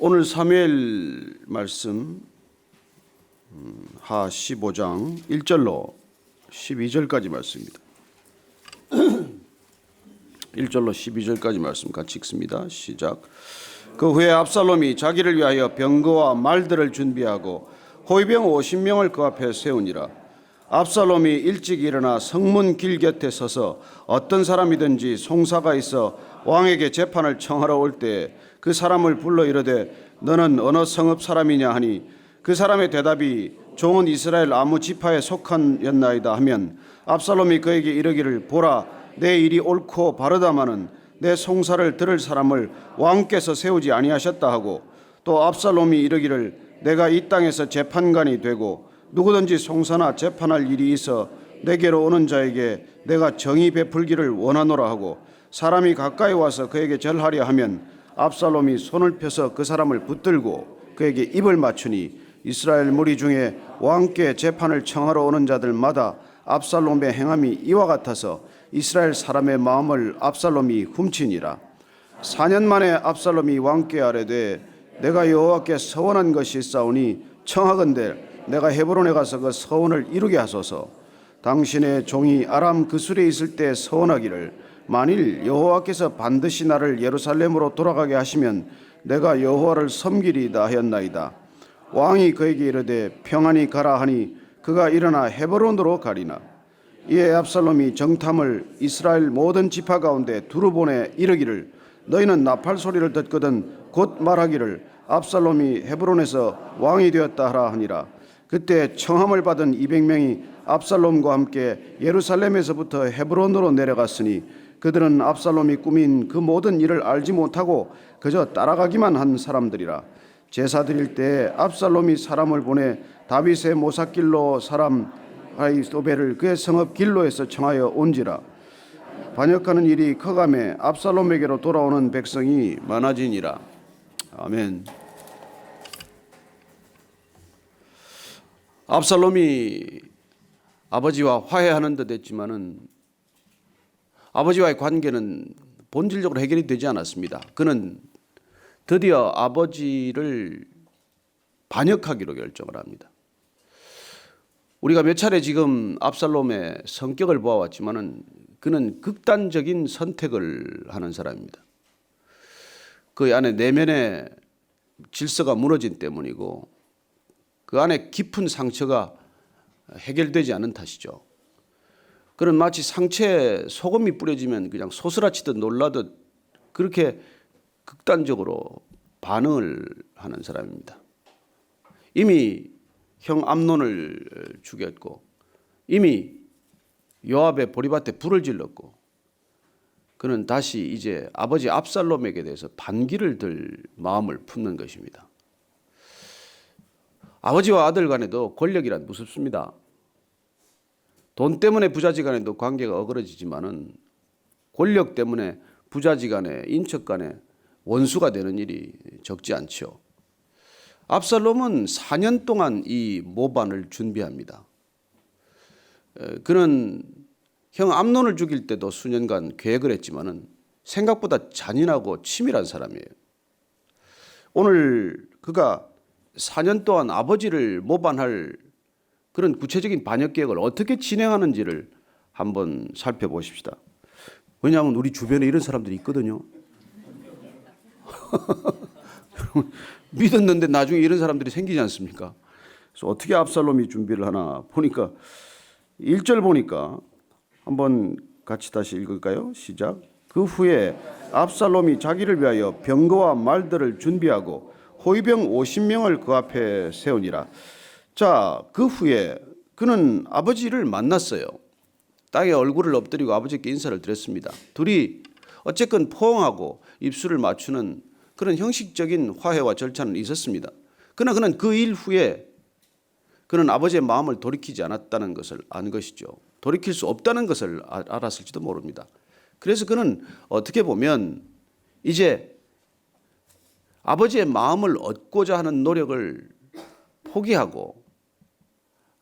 오늘 사무엘 말씀 하 15장 1절로 12절까지 말씀입니다. 1절로 12절까지 말씀 같이 읽습니다. 시작. 그 후에 압살롬이 자기를 위하여 병거와 말들을 준비하고 호위병 50명을 그 앞에 세우니라. 압살롬이 일찍 일어나 성문 길 곁에 서서 어떤 사람이든지 송사가 있어 왕에게 재판을 청하러 올 때 그 사람을 불러 이르되 너는 어느 성읍 사람이냐 하니 그 사람의 대답이 종은 이스라엘 아무 지파에 속한였나이다 하면 압살롬이 그에게 이르기를 보라 내 일이 옳고 바르다마는 내 송사를 들을 사람을 왕께서 세우지 아니하셨다 하고 또 압살롬이 이르기를 내가 이 땅에서 재판관이 되고 누구든지 송사나 재판할 일이 있어 내게로 오는 자에게 내가 정의 베풀기를 원하노라 하고 사람이 가까이 와서 그에게 절하려 하면 압살롬이 손을 펴서 그 사람을 붙들고 그에게 입을 맞추니 이스라엘 무리 중에 왕께 재판을 청하러 오는 자들마다 압살롬의 행함이 이와 같아서 이스라엘 사람의 마음을 압살롬이 훔치니라. 4년 만에 압살롬이 왕께 아뢰되 내가 여호와께 서원한 것이 있사오니 청하건대 내가 헤브론에 가서 그 서원을 이루게 하소서. 당신의 종이 아람 그술에 있을 때 서원하기를 만일 여호와께서 반드시 나를 예루살렘으로 돌아가게 하시면 내가 여호와를 섬기리이다 하였나이다. 왕이 그에게 이르되 평안히 가라 하니 그가 일어나 헤브론으로 가리나. 이에 압살롬이 정탐을 이스라엘 모든 지파 가운데 두루 보내 이르기를 너희는 나팔 소리를 듣거든 곧 말하기를 압살롬이 헤브론에서 왕이 되었다 하라 하니라. 그때 청함을 받은 200명이 압살롬과 함께 예루살렘에서부터 헤브론으로 내려갔으니 그들은 압살롬이 꾸민 그 모든 일을 알지 못하고 그저 따라가기만 한 사람들이라. 제사 드릴 때 압살롬이 사람을 보내 다윗의 모삭길로 사람 아히도벨을 그의 성읍 길로에서 청하여 온지라. 반역하는 일이 커가매 압살롬에게로 돌아오는 백성이 많아지니라. 아멘. 압살롬이 아버지와 화해하는 듯 했지만은 아버지와의 관계는 본질적으로 해결이 되지 않았습니다. 그는 드디어 아버지를 반역하기로 결정을 합니다. 우리가 몇 차례 지금 압살롬의 성격을 보아왔지만은 그는 극단적인 선택을 하는 사람입니다. 그 안에 내면의 질서가 무너진 때문이고 그 안에 깊은 상처가 해결되지 않은 탓이죠. 그는 마치 상처에 소금이 뿌려지면 그냥 소스라치듯 놀라듯 그렇게 극단적으로 반응을 하는 사람입니다. 이미 형 암논을 죽였고 이미 요압의 보리밭에 불을 질렀고 그는 다시 이제 아버지 압살롬에게 대해서 반기를 들 마음을 품는 것입니다. 아버지와 아들 간에도 권력이란 무섭습니다. 돈 때문에 부자지간에도 관계가 어그러지지만은 권력 때문에 부자지간에 인척간에 원수가 되는 일이 적지 않죠. 압살롬은 4년 동안 이 모반을 준비합니다. 그는 형 암논을 죽일 때도 수년간 계획을 했지만은 생각보다 잔인하고 치밀한 사람이에요. 오늘 그가 4년 동안 아버지를 모반할 그런 구체적인 반역 계획을 어떻게 진행하는지를 한번 살펴보십시다. 왜냐하면 우리 주변에 이런 사람들이 있거든요. 믿었는데 나중에 이런 사람들이 생기지 않습니까? 그래서 어떻게 압살롬이 준비를 하나 보니까 1절 보니까 한번 같이 다시 읽을까요? 시작. 그 후에 압살롬이 자기를 위하여 병거와 말들을 준비하고 호위병 50명을 그 앞에 세우니라. 자, 그 후에 그는 아버지를 만났어요. 땅에 얼굴을 엎드리고 아버지께 인사를 드렸습니다. 둘이 어쨌건 포옹하고 입술을 맞추는 그런 형식적인 화해와 절차는 있었습니다. 그러나 그는 그 일 후에 그는 아버지의 마음을 돌이키지 않았다는 것을 안 것이죠. 돌이킬 수 없다는 것을 알았을지도 모릅니다. 그래서 그는 어떻게 보면 이제 아버지의 마음을 얻고자 하는 노력을 포기하고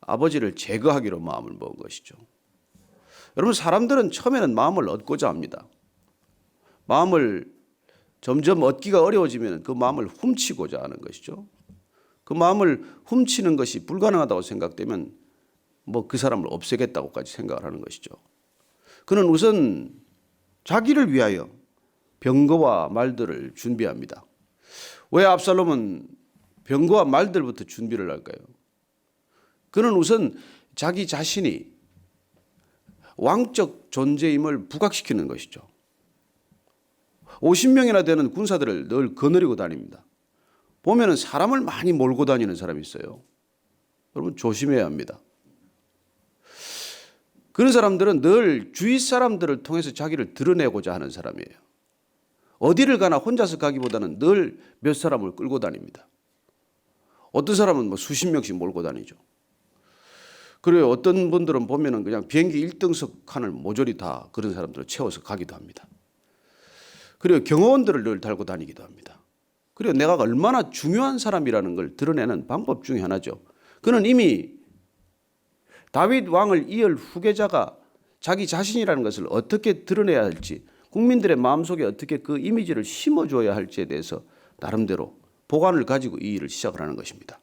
아버지를 제거하기로 마음을 먹은 것이죠. 여러분, 사람들은 처음에는 마음을 얻고자 합니다. 마음을 점점 얻기가 어려워지면 그 마음을 훔치고자 하는 것이죠. 그 마음을 훔치는 것이 불가능하다고 생각되면 뭐 그 사람을 없애겠다고까지 생각을 하는 것이죠. 그는 우선 자기를 위하여 병거와 말들을 준비합니다. 왜 압살롬은 병거와 말들부터 준비를 할까요? 그는 우선 자기 자신이 왕적 존재임을 부각시키는 것이죠. 50명이나 되는 군사들을 늘 거느리고 다닙니다. 보면은 사람을 많이 몰고 다니는 사람이 있어요. 여러분 조심해야 합니다. 그런 사람들은 늘 주위 사람들을 통해서 자기를 드러내고자 하는 사람이에요. 어디를 가나 혼자서 가기보다는 늘 몇 사람을 끌고 다닙니다. 어떤 사람은 뭐 수십 명씩 몰고 다니죠. 그리고 어떤 분들은 보면은 그냥 비행기 1등석 칸을 모조리 다 그런 사람들을 채워서 가기도 합니다. 그리고 경호원들을 늘 달고 다니기도 합니다. 그리고 내가 얼마나 중요한 사람이라는 걸 드러내는 방법 중에 하나죠. 그는 이미 다윗 왕을 이을 후계자가 자기 자신이라는 것을 어떻게 드러내야 할지, 국민들의 마음속에 어떻게 그 이미지를 심어줘야 할지에 대해서 나름대로 보관을 가지고 이 일을 시작을 하는 것입니다.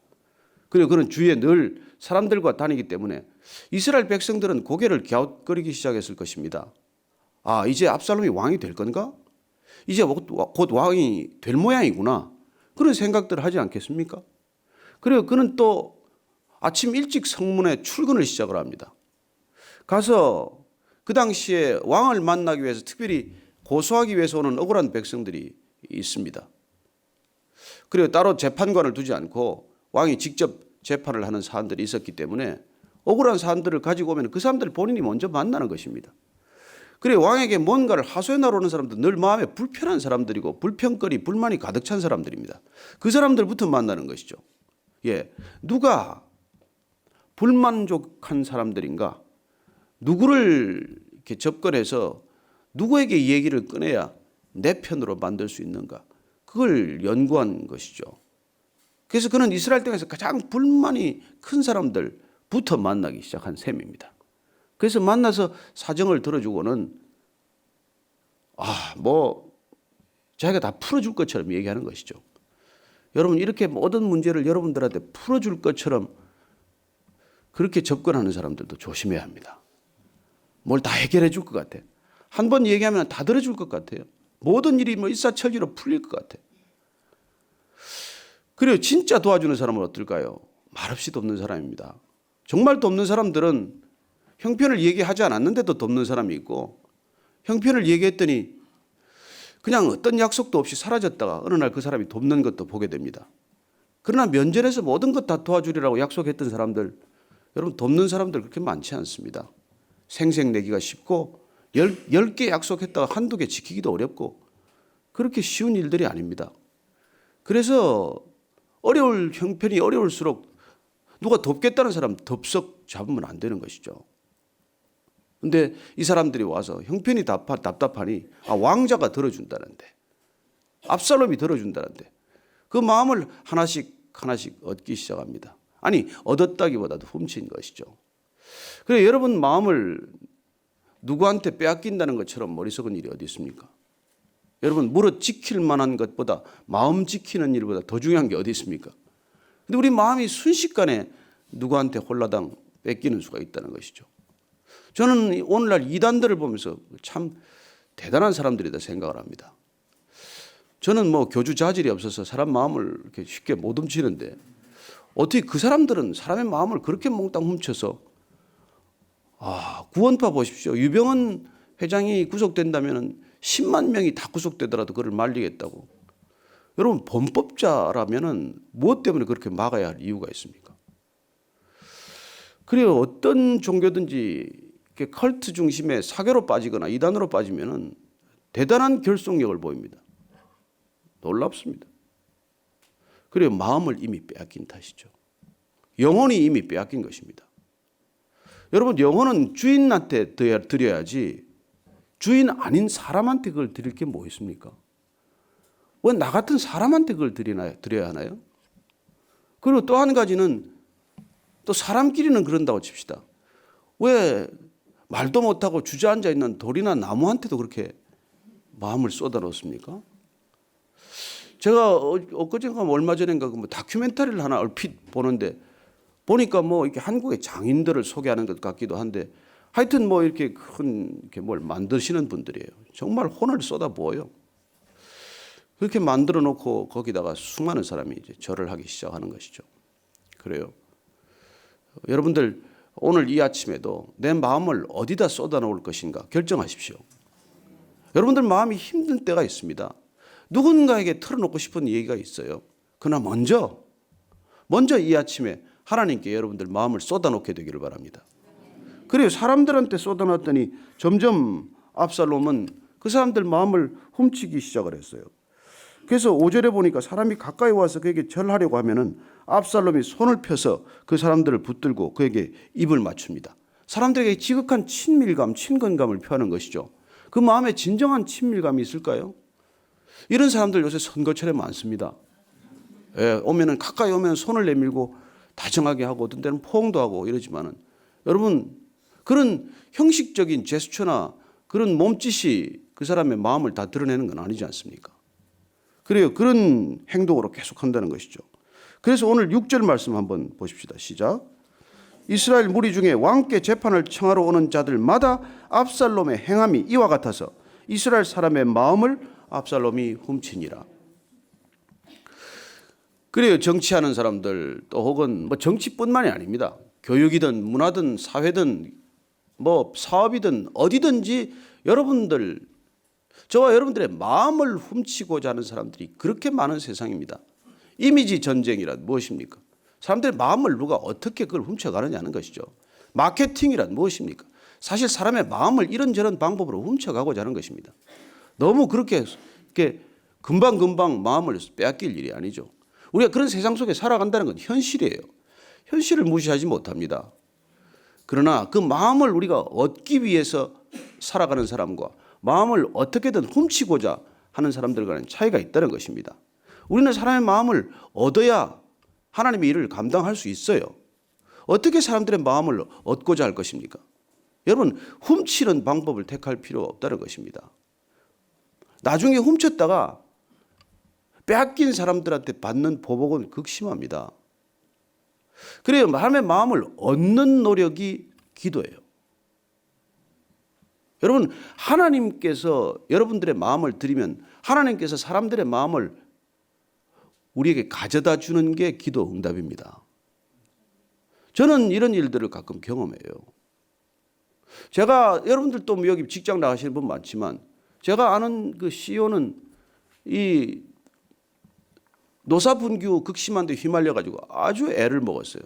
그리고 그는 주위에 늘 사람들과 다니기 때문에 이스라엘 백성들은 고개를 갸웃거리기 시작했을 것입니다. 아, 이제 압살롬이 왕이 될 건가? 이제 곧 왕이 될 모양이구나. 그런 생각들을 하지 않겠습니까? 그리고 그는 또 아침 일찍 성문에 출근을 시작을 합니다. 가서 그 당시에 왕을 만나기 위해서 특별히 고소하기 위해서 오는 억울한 백성들이 있습니다. 그리고 따로 재판관을 두지 않고 왕이 직접 재판을 하는 사람들이 있었기 때문에 억울한 사람들을 가지고 오면 그 사람들 본인이 먼저 만나는 것입니다. 그리고 왕에게 뭔가를 하소연하러 오는 사람들은 늘 마음에 불편한 사람들이고 불평거리, 불만이 가득 찬 사람들입니다. 그 사람들부터 만나는 것이죠. 예, 누가 불만족한 사람들인가? 누구를 이렇게 접근해서 누구에게 이 얘기를 꺼내야 내 편으로 만들 수 있는가? 그걸 연구한 것이죠. 그래서 그는 이스라엘 땅에서 가장 불만이 큰 사람들부터 만나기 시작한 셈입니다. 그래서 만나서 사정을 들어주고는 자기가 다 풀어줄 것처럼 얘기하는 것이죠. 여러분 이렇게 모든 문제를 여러분들한테 풀어줄 것처럼 그렇게 접근하는 사람들도 조심해야 합니다. 뭘 다 해결해 줄 것 같아. 한 번 얘기하면 다 들어줄 것 같아요. 모든 일이 일사천리로 풀릴 것 같아. 그리고 진짜 도와주는 사람은 어떨까요? 말없이 돕는 사람입니다. 정말 돕는 사람들은 형편을 얘기하지 않았는데도 돕는 사람이 있고, 형편을 얘기했더니 그냥 어떤 약속도 없이 사라졌다가 어느 날 그 사람이 돕는 것도 보게 됩니다. 그러나 면전에서 모든 것 다 도와주리라고 약속했던 사람들, 여러분 돕는 사람들 그렇게 많지 않습니다. 생색내기가 쉽고 10개 약속했다가 한두 개 지키기도 어렵고 그렇게 쉬운 일들이 아닙니다. 그래서 어려울 형편이 어려울수록 누가 돕겠다는 사람 덥석 잡으면 안 되는 것이죠. 근데 이 사람들이 와서 형편이 답답하니 왕자가 들어준다는데, 압살롬이 들어준다는데 그 마음을 하나씩 얻기 시작합니다. 아니 얻었다기보다도 훔친 것이죠. 그래서 여러분 마음을 누구한테 빼앗긴다는 것처럼 머리 썩은 일이 어디 있습니까? 여러분 물어 지킬 만한 것보다 마음 지키는 일보다 더 중요한 게 어디 있습니까? 근데 우리 마음이 순식간에 누구한테 홀라당 뺏기는 수가 있다는 것이죠. 저는 오늘날 이단들을 보면서 참 대단한 사람들이다 생각을 합니다. 저는 교주 자질이 없어서 사람 마음을 이렇게 쉽게 못 훔치는데 어떻게 그 사람들은 사람의 마음을 그렇게 몽땅 훔쳐서 구원파 보십시오. 유병헌 회장이 구속된다면 10만 명이 다 구속되더라도 그를 말리겠다고. 여러분 범법자라면 무엇 때문에 그렇게 막아야 할 이유가 있습니까? 그리고 어떤 종교든지 이렇게 컬트 중심의 사교로 빠지거나 이단으로 빠지면은 대단한 결속력을 보입니다. 놀랍습니다. 그리고 마음을 이미 빼앗긴 탓이죠. 영혼이 이미 빼앗긴 것입니다. 여러분 영혼은 주인한테 드려야지 주인 아닌 사람한테 그걸 드릴 게 뭐 있습니까? 왜 나 같은 사람한테 그걸 드려야 하나요? 그리고 또 한 가지는 또 사람끼리는 그런다고 칩시다. 왜 말도 못하고 주저앉아 있는 돌이나 나무한테도 그렇게 마음을 쏟아 놓습니까? 제가 엊그젠가 얼마 전인가 뭐 다큐멘터리를 하나 얼핏 보는데 보니까 뭐 이렇게 한국의 장인들을 소개하는 것 같기도 한데 하여튼 뭐 이렇게 큰 이렇게 뭘 만드시는 분들이에요. 정말 혼을 쏟아부어요. 그렇게 만들어 놓고 거기다가 수많은 사람이 이제 절을 하기 시작하는 것이죠. 그래요. 여러분들 오늘 이 아침에도 내 마음을 어디다 쏟아놓을 것인가 결정하십시오. 여러분들 마음이 힘든 때가 있습니다. 누군가에게 털어놓고 싶은 얘기가 있어요. 그러나 먼저 이 아침에 하나님께 여러분들 마음을 쏟아놓게 되기를 바랍니다. 그래요. 사람들한테 쏟아놨더니 점점 압살롬은 그 사람들 마음을 훔치기 시작을 했어요. 그래서 5절에 보니까 사람이 가까이 와서 그에게 절하려고 하면은 압살롬이 손을 펴서 그 사람들을 붙들고 그에게 입을 맞춥니다. 사람들에게 지극한 친밀감, 친근감을 표하는 것이죠. 그 마음에 진정한 친밀감이 있을까요? 이런 사람들 요새 선거철에 많습니다. 예, 가까이 오면 손을 내밀고 다정하게 하고 어떤 때는 포옹도 하고 이러지만은 여러분 그런 형식적인 제스처나 그런 몸짓이 그 사람의 마음을 다 드러내는 건 아니지 않습니까? 그래요. 그런 행동으로 계속한다는 것이죠. 그래서 오늘 6절 말씀 한번 보십시다. 시작. 이스라엘 무리 중에 왕께 재판을 청하러 오는 자들마다 압살롬의 행함이 이와 같아서 이스라엘 사람의 마음을 압살롬이 훔치니라. 그래요. 정치하는 사람들 또 혹은 뭐 정치뿐만이 아닙니다. 교육이든 문화든 사회든 뭐 사업이든 어디든지 여러분들 저와 여러분들의 마음을 훔치고자 하는 사람들이 그렇게 많은 세상입니다. 이미지 전쟁이란 무엇입니까? 사람들의 마음을 누가 어떻게 그걸 훔쳐가느냐는 것이죠. 마케팅이란 무엇입니까? 사실 사람의 마음을 이런저런 방법으로 훔쳐가고자 하는 것입니다. 너무 그렇게 금방금방 마음을 빼앗길 일이 아니죠. 우리가 그런 세상 속에 살아간다는 건 현실이에요. 현실을 무시하지 못합니다. 그러나 그 마음을 우리가 얻기 위해서 살아가는 사람과 마음을 어떻게든 훔치고자 하는 사람들과는 차이가 있다는 것입니다. 우리는 사람의 마음을 얻어야 하나님의 일을 감당할 수 있어요. 어떻게 사람들의 마음을 얻고자 할 것입니까? 여러분, 훔치는 방법을 택할 필요가 없다는 것입니다. 나중에 훔쳤다가 빼앗긴 사람들한테 받는 보복은 극심합니다. 그래요. 하나님의 마음을 얻는 노력이 기도예요. 여러분, 하나님께서 여러분들의 마음을 드리면 하나님께서 사람들의 마음을 우리에게 가져다 주는 게 기도 응답입니다. 저는 이런 일들을 가끔 경험해요. 제가 여러분들도 여기 직장 나가시는 분 많지만 제가 아는 그 CEO는 이 노사분규 극심한 데 휘말려가지고 아주 애를 먹었어요.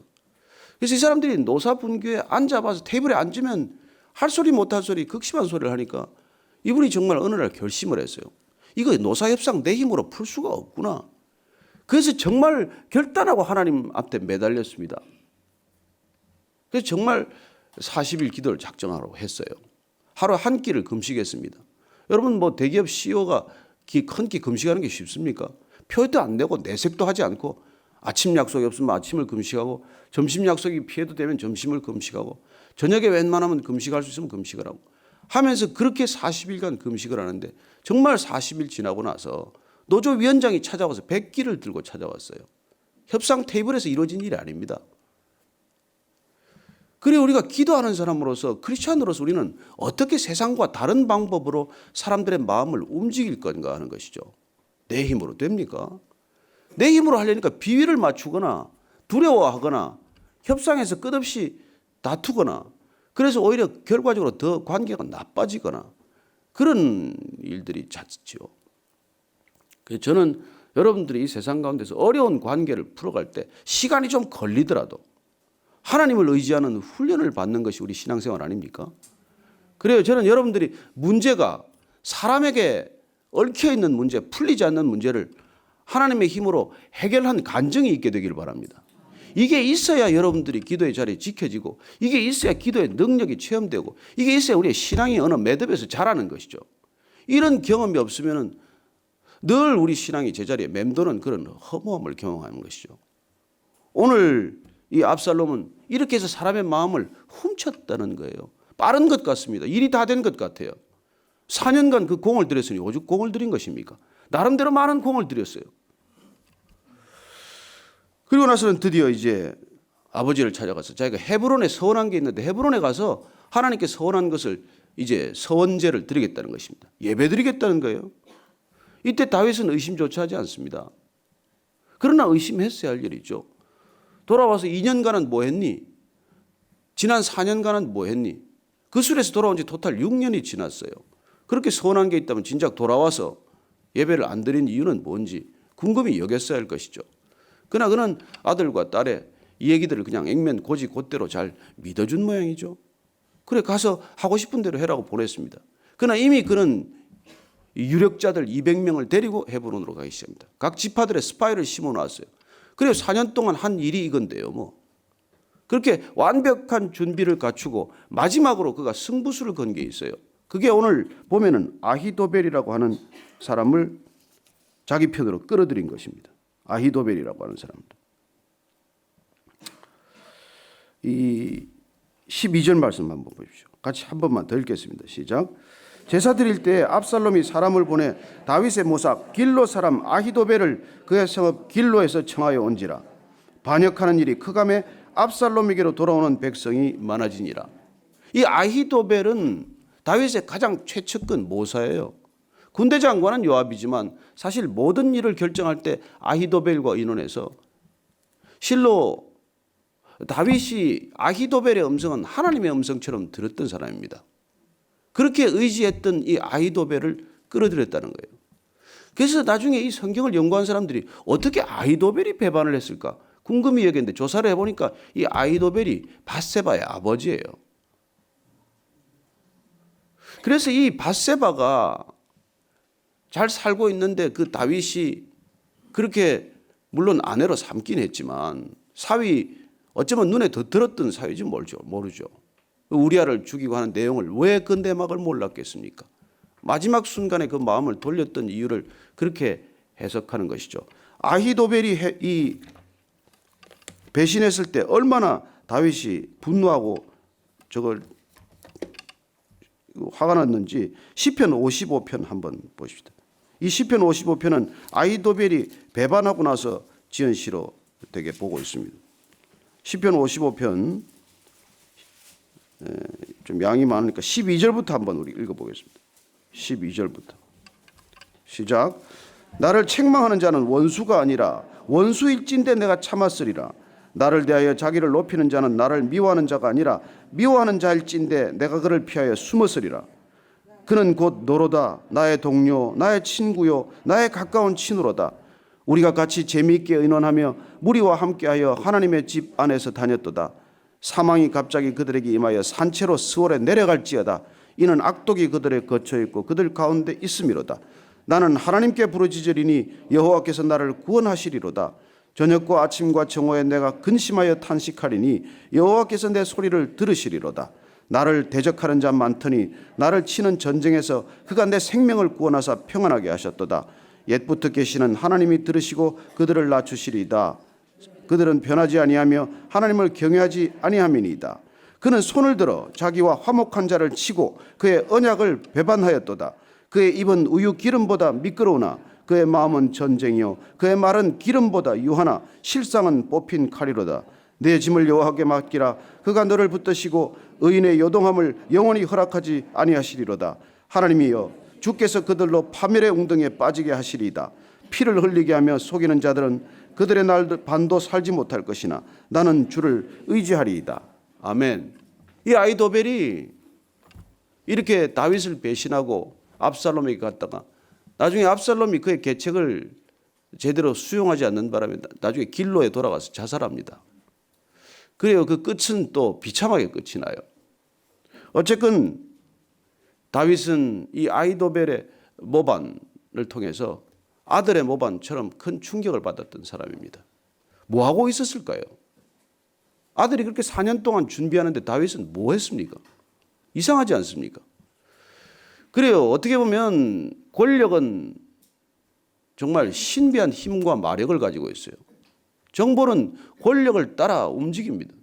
그래서 이 사람들이 노사분규에 앉아봐서 테이블에 앉으면 할 소리 못할 소리 극심한 소리를 하니까 이분이 정말 어느 날 결심을 했어요. 이거 노사협상 내 힘으로 풀 수가 없구나. 그래서 정말 결단하고 하나님 앞에 매달렸습니다. 그래서 정말 40일 기도를 작정하라고 했어요. 하루 한 끼를 금식했습니다. 여러분 뭐 대기업 CEO가 한 끼 금식하는 게 쉽습니까? 표도 안 내고 내색도 하지 않고 아침 약속이 없으면 아침을 금식하고 점심 약속이 피해도 되면 점심을 금식하고 저녁에 웬만하면 금식할 수 있으면 금식을 하고 하면서 그렇게 40일간 금식을 하는데 정말 40일 지나고 나서 노조위원장이 찾아와서 백기를 들고 찾아왔어요. 협상 테이블에서 이루어진 일이 아닙니다. 그래 우리가 기도하는 사람으로서 크리스찬으로서 우리는 어떻게 세상과 다른 방법으로 사람들의 마음을 움직일 건가 하는 것이죠. 내 힘으로 됩니까? 내 힘으로 하려니까 비위를 맞추거나 두려워하거나 협상에서 끝없이 다투거나 그래서 오히려 결과적으로 더 관계가 나빠지거나 그런 일들이 잦지요. 그래서 저는 여러분들이 이 세상 가운데서 어려운 관계를 풀어갈 때 시간이 좀 걸리더라도 하나님을 의지하는 훈련을 받는 것이 우리 신앙생활 아닙니까? 그래요. 저는 여러분들이 문제가 사람에게 얽혀있는 문제, 풀리지 않는 문제를 하나님의 힘으로 해결한 간증이 있게 되기를 바랍니다. 이게 있어야 여러분들이 기도의 자리에 지켜지고 이게 있어야 기도의 능력이 체험되고 이게 있어야 우리의 신앙이 어느 매듭에서 자라는 것이죠. 이런 경험이 없으면 늘 우리 신앙이 제자리에 맴도는 그런 허무함을 경험하는 것이죠. 오늘 이 압살롬은 이렇게 해서 사람의 마음을 훔쳤다는 거예요. 빠른 것 같습니다. 일이 다 된 것 같아요. 4년간 그 공을 들였으니 오죽 공을 들인 것입니까? 나름대로 많은 공을 들였어요. 그리고 나서는 드디어 이제 아버지를 찾아가서 자기가 헤브론에 서원한 게 있는데 헤브론에 가서 하나님께 서원한 것을 이제 서원제를 드리겠다는 것입니다. 예배 드리겠다는 거예요. 이때 다윗은 의심조차 하지 않습니다. 그러나 의심했어야 할 일이죠. 돌아와서 2년간은 뭐 했니? 지난 4년간은 뭐 했니? 그 술에서 돌아온 지 토탈 6년이 지났어요. 그렇게 서운한 게 있다면 진작 돌아와서 예배를 안 드린 이유는 뭔지 궁금히 여겼어야 할 것이죠. 그러나 그는 아들과 딸의 이 얘기들을 그냥 액면 고지곧대로 잘 믿어준 모양이죠. 그래 가서 하고 싶은 대로 해라고 보냈습니다. 그러나 이미 그는 유력자들 200명을 데리고 헤브론으로 가기 시작합니다. 각 지파들의 스파이를 심어놨어요. 그래서 4년 동안 한 일이 이건데요. 뭐 그렇게 완벽한 준비를 갖추고 마지막으로 그가 승부수를 건 게 있어요. 그게 오늘 보면은 아히도벨이라고 하는 사람을 자기 편으로 끌어들인 것입니다. 아히도벨이라고 하는 사람입니다. 이 12절 말씀 한번 보십시오. 같이 한 번만 더 읽겠습니다. 시작. 제사 드릴 때 압살롬이 사람을 보내 다윗의 모삭 길로 사람 아히도벨을 그의 성읍 길로에서 청하여 온지라. 반역하는 일이 크감에 압살롬에게로 돌아오는 백성이 많아지니라. 이 아히도벨은 다윗의 가장 최측근 모사예요. 군대 장관은 요압이지만 사실 모든 일을 결정할 때 아히도벨과 의논해서 실로 다윗이 아히도벨의 음성은 하나님의 음성처럼 들었던 사람입니다. 그렇게 의지했던 이 아히도벨을 끌어들였다는 거예요. 그래서 나중에 이 성경을 연구한 사람들이 어떻게 아히도벨이 배반을 했을까 궁금히 여겼는데 조사를 해보니까 이 아히도벨이 밧세바의 아버지예요. 그래서 이 밧세바가 잘 살고 있는데 그 다윗이 그렇게 물론 아내로 삼긴 했지만 사위 어쩌면 눈에 더 들었던 사위지 모르죠. 우리아를 죽이고 하는 내용을 왜 그 내막을 몰랐겠습니까? 마지막 순간에 그 마음을 돌렸던 이유를 그렇게 해석하는 것이죠. 아히도벨이 이 배신했을 때 얼마나 다윗이 분노하고 저걸 화가 났는지 시편 55편 한번 보십시다. 이 시편 55편은 아히도벨이 배반하고 나서 지은 시로 되게 보고 있습니다. 시편 55편 좀 양이 많으니까 12절부터 한번 우리 읽어보겠습니다. 12절부터 시작. 나를 책망하는 자는 원수가 아니라 원수일진데 내가 참았으리라. 나를 대하여 자기를 높이는 자는 나를 미워하는 자가 아니라 미워하는 자일진데 내가 그를 피하여 숨었으리라. 그는 곧 너로다. 나의 동료, 나의 친구요, 나의 가까운 친구로다. 우리가 같이 재미있게 의논하며 무리와 함께하여 하나님의 집 안에서 다녔도다. 사망이 갑자기 그들에게 임하여 산채로 스월에 내려갈지어다. 이는 악독이 그들에 거쳐 있고 그들 가운데 있음이로다. 나는 하나님께 부르짖으리니 여호와께서 나를 구원하시리로다. 저녁과 아침과 정오에 내가 근심하여 탄식하리니 여호와께서 내 소리를 들으시리로다. 나를 대적하는 자 많더니 나를 치는 전쟁에서 그가 내 생명을 구원하사 평안하게 하셨도다. 옛부터 계시는 하나님이 들으시고 그들을 낮추시리이다. 그들은 변하지 아니하며 하나님을 경외하지 아니함이니이다. 그는 손을 들어 자기와 화목한 자를 치고 그의 언약을 배반하였도다. 그의 입은 우유 기름보다 미끄러우나 그의 마음은 전쟁이요 그의 말은 기름보다 유하나 실상은 뽑힌 칼이로다. 내 짐을 여호와께 맡기라. 그가 너를 붙드시고 의인의 요동함을 영원히 허락하지 아니하시리로다. 하나님이여 주께서 그들로 파멸의 웅덩이에 빠지게 하시리이다. 피를 흘리게 하며 속이는 자들은 그들의 날 반도 살지 못할 것이나 나는 주를 의지하리이다. 아멘. 이 아히도벨이 이렇게 다윗을 배신하고 압살롬에게 갔다가 나중에 압살롬이 그의 계책을 제대로 수용하지 않는 바람에 나중에 길로에 돌아가서 자살합니다. 그래요. 그 끝은 또 비참하게 끝이 나요. 어쨌든 다윗은 이 아히도벨의 모반을 통해서 아들의 모반처럼 큰 충격을 받았던 사람입니다. 뭐 하고 있었을까요? 아들이 그렇게 4년 동안 준비하는데 다윗은 뭐 했습니까? 이상하지 않습니까? 그래요. 어떻게 보면 권력은 정말 신비한 힘과 마력을 가지고 있어요. 정보는 권력을 따라 움직입니다.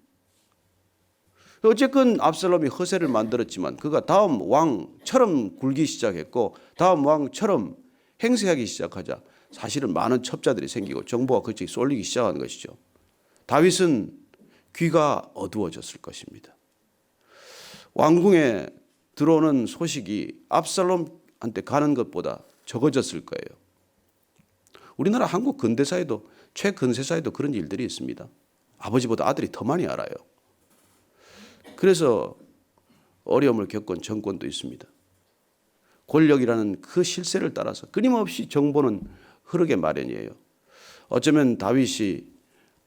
어쨌든 압살롬이 허세를 만들었지만 그가 다음 왕처럼 굴기 시작했고 다음 왕처럼 행세하기 시작하자 사실은 많은 첩자들이 생기고 정보가 그쪽에 쏠리기 시작한 것이죠. 다윗은 귀가 어두워졌을 것입니다. 왕궁에 들어오는 소식이 압살롬한테 가는 것보다 적어졌을 거예요. 우리나라 한국 근대사에도 최근세사에도 그런 일들이 있습니다. 아버지보다 아들이 더 많이 알아요. 그래서 어려움을 겪은 정권도 있습니다. 권력이라는 그 실세를 따라서 끊임없이 정보는 흐르게 마련이에요. 어쩌면 다윗이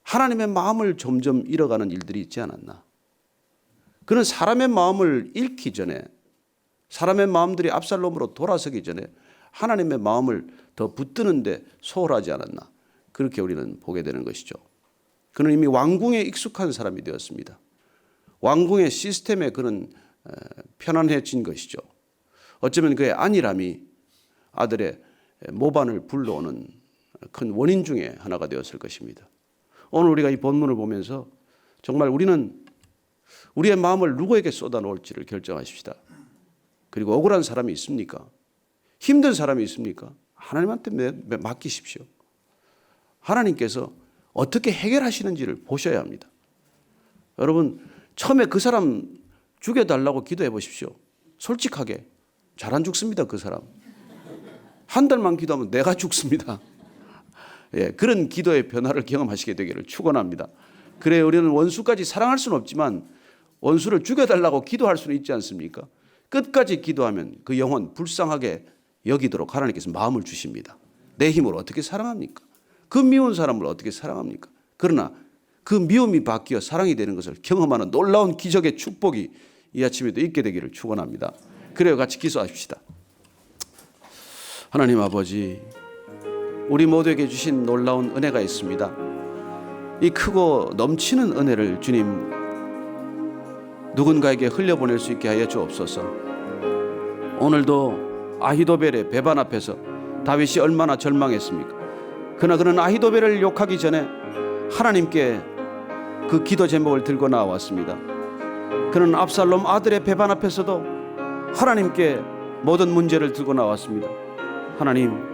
하나님의 마음을 점점 잃어가는 일들이 있지 않았나. 그는 사람의 마음을 잃기 전에, 사람의 마음들이 압살롬으로 돌아서기 전에 하나님의 마음을 더 붙드는데 소홀하지 않았나. 그렇게 우리는 보게 되는 것이죠. 그는 이미 왕궁에 익숙한 사람이 되었습니다. 왕궁의 시스템에 그는 편안해진 것이죠. 어쩌면 그의 안일함이 아들의 모반을 불러오는 큰 원인 중에 하나가 되었을 것입니다. 오늘 우리가 이 본문을 보면서 정말 우리는 우리의 마음을 누구에게 쏟아놓을지를 결정하십시다. 그리고 억울한 사람이 있습니까? 힘든 사람이 있습니까? 하나님한테 맡기십시오. 하나님께서 어떻게 해결하시는지를 보셔야 합니다. 여러분, 처음에 그 사람 죽여달라고 기도해 보십시오. 솔직하게. 잘 안 죽습니다, 그 사람. 한 달만 기도하면 내가 죽습니다. 예, 그런 기도의 변화를 경험하시게 되기를 축원합니다. 그래, 우리는 원수까지 사랑할 수는 없지만 원수를 죽여달라고 기도할 수는 있지 않습니까? 끝까지 기도하면 그 영혼 불쌍하게 여기도록 하나님께서 마음을 주십니다. 내 힘으로 어떻게 사랑합니까? 그 미운 사람을 어떻게 사랑합니까? 그러나 그 미움이 바뀌어 사랑이 되는 것을 경험하는 놀라운 기적의 축복이 이 아침에도 있게 되기를 축원합니다. 그래요, 같이 기도하십시다. 하나님 아버지, 우리 모두에게 주신 놀라운 은혜가 있습니다. 이 크고 넘치는 은혜를 주님 누군가에게 흘려보낼 수 있게 하여 주옵소서. 오늘도 아히도벨의 배반 앞에서 다윗이 얼마나 절망했습니까? 그러나 그는 아히도벨을 욕하기 전에 하나님께 그 기도 제목을 들고 나왔습니다. 그는 압살롬 아들의 배반 앞에서도 하나님께 모든 문제를 들고 나왔습니다. 하나님,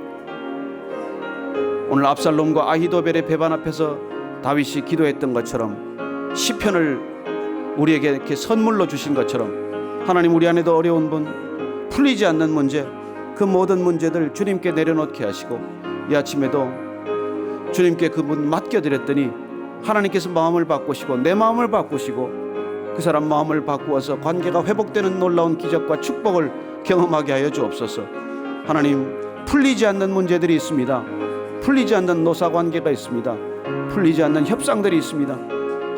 오늘 압살롬과 아히도벨의 배반 앞에서 다윗이 기도했던 것처럼 시편을 우리에게 이렇게 선물로 주신 것처럼 하나님, 우리 안에도 어려운 분, 풀리지 않는 문제, 그 모든 문제들 주님께 내려놓게 하시고 이 아침에도 주님께 그분 맡겨드렸더니 하나님께서 마음을 바꾸시고 내 마음을 바꾸시고 그 사람 마음을 바꾸어서 관계가 회복되는 놀라운 기적과 축복을 경험하게 하여 주옵소서. 하나님, 풀리지 않는 문제들이 있습니다. 풀리지 않는 노사관계가 있습니다. 풀리지 않는 협상들이 있습니다.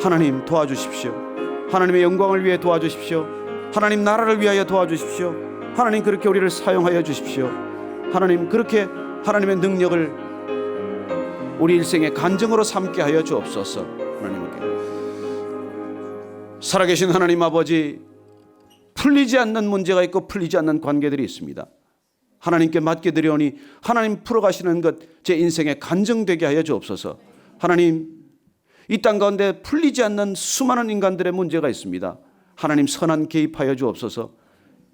하나님 도와주십시오. 하나님의 영광을 위해 도와주십시오. 하나님 나라를 위하여 도와주십시오. 하나님 그렇게 우리를 사용하여 주십시오. 하나님 그렇게 하나님의 능력을 우리 일생의 간증으로 삼게 하여 주옵소서. 하나님께 살아계신 하나님 아버지, 풀리지 않는 문제가 있고 풀리지 않는 관계들이 있습니다. 하나님께 맡겨드리오니 하나님 풀어가시는 것 제 인생에 간증되게 하여 주옵소서. 하나님, 이 땅 가운데 풀리지 않는 수많은 인간들의 문제가 있습니다. 하나님 선한 개입하여 주옵소서.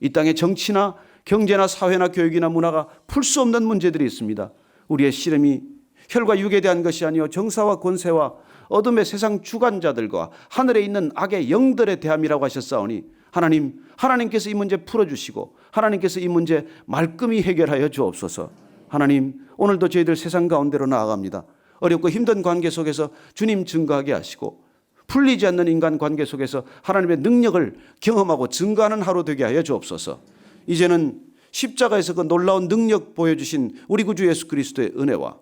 이 땅의 정치나 경제나 사회나 교육이나 문화가 풀 수 없는 문제들이 있습니다. 우리의 씨름이 혈과 육에 대한 것이 아니요 정사와 권세와 어둠의 세상 주관자들과 하늘에 있는 악의 영들에 대함이라고 하셨사오니 하나님, 하나님께서 이 문제 풀어주시고 하나님께서 이 문제 말끔히 해결하여 주옵소서. 하나님, 오늘도 저희들 세상 가운데로 나아갑니다. 어렵고 힘든 관계 속에서 주님 증거하게 하시고 풀리지 않는 인간 관계 속에서 하나님의 능력을 경험하고 증거하는 하루 되게 하여 주옵소서. 이제는 십자가에서 그 놀라운 능력 보여주신 우리 구주 예수 그리스도의 은혜와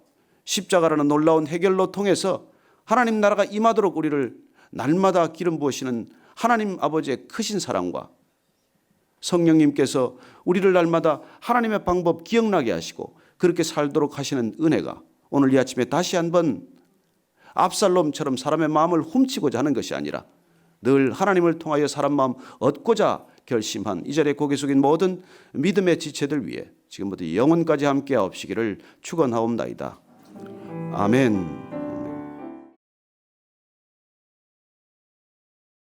십자가라는 놀라운 해결로 통해서 하나님 나라가 임하도록 우리를 날마다 기름 부으시는 하나님 아버지의 크신 사랑과 성령님께서 우리를 날마다 하나님의 방법 기억나게 하시고 그렇게 살도록 하시는 은혜가 오늘 이 아침에 다시 한번 압살롬처럼 사람의 마음을 훔치고자 하는 것이 아니라 늘 하나님을 통하여 사람 마음 얻고자 결심한 이 자리에 고개 숙인 모든 믿음의 지체들 위해 지금부터 영원까지 함께하옵시기를 축원하옵나이다. 아멘.